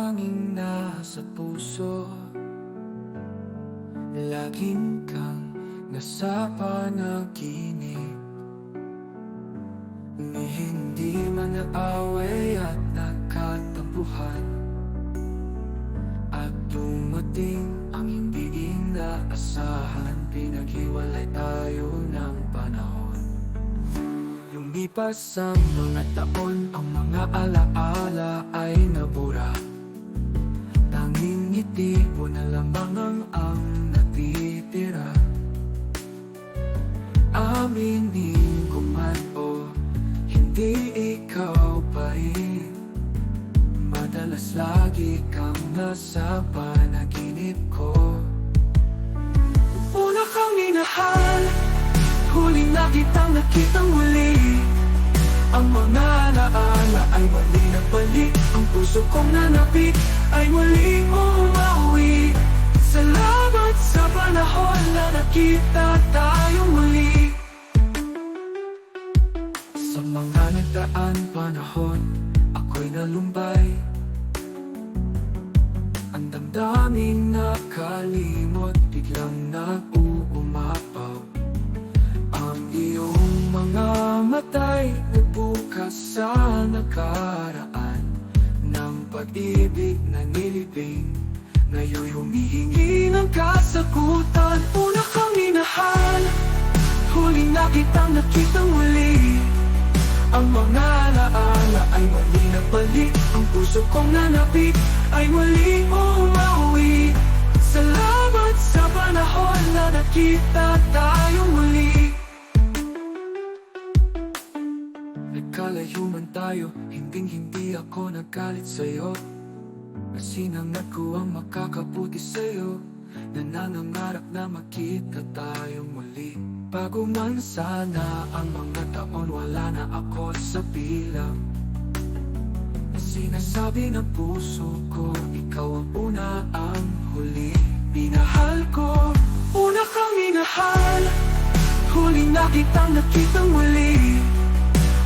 tanging nasa puso. Laging kang nasa panaginip, ni hindi man naaway at nagkatampuhan. At dumating ang hindi inaasahan, pinaghiwalay tayo ng panahon. Lumipas ang mga taon, ang mga alaala ay nabura. Tanging ngiti mo na lamang ang natitira. Aminin ko man o hindi, ikaw pa rin. Madalas lagi kang nasa panaginip ko. Una kang minahal, huling na kitang nakitang muli. Ang mga alaala ay muli nagbalik, ang puso kong nanapit ay muling umauwi. Salamat sa panahon na nakita tayo muli. Sa mga nagdaan panahon, ako'y nalumbay. Ang damdaming nakalimot, biglang nag-uumapaw. Ang iyong mga matay nagbukas sa nakaraan ng pag-ibig na nilibing. Ngayon'y humihingi ng kasagutan. Una kang minahal, huling na kitang nakitang muli. Ang mga alaala ay muli nagbalik, ang puso kong nanapit ay muli umauwi. Salamat sa panahon na nakita tayo muli. Nagkalayo man tayo, hinding-hindi ako nagalit sa'yo. Sinangad ko ang makakabuti sa'yo, na nangangarap na makita tayo muli. Bago man sana ang mga taon, wala na ako sa bilang. Sinasabi ng puso ko, ikaw ang una, ang huli. Minahal ko, una kang minahal, huling na kitang nakitang muli.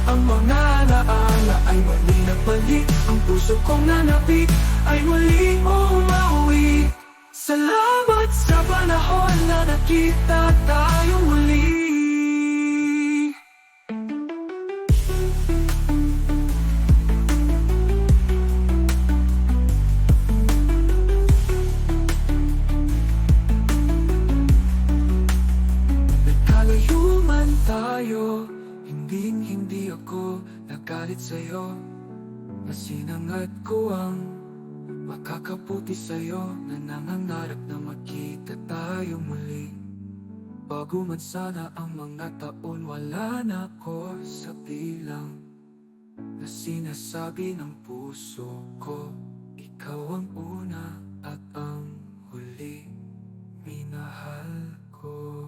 Ang mga alaala ay muli nagbalik, ang puso kong nanapit ay muli umauwi. Salamat sa panahon na nakita tayo muli. Nagkalayo man tayo, hindi ako nagalit sa'yo. Masinangad ko ang makakabuti sa'yo, na nangangarap na makita tayo muli. Bago man sana ang mga taon, wala na ako sa bilang. Na sinasabi ng puso ko, ikaw ang una at ang huli. Minahal ko.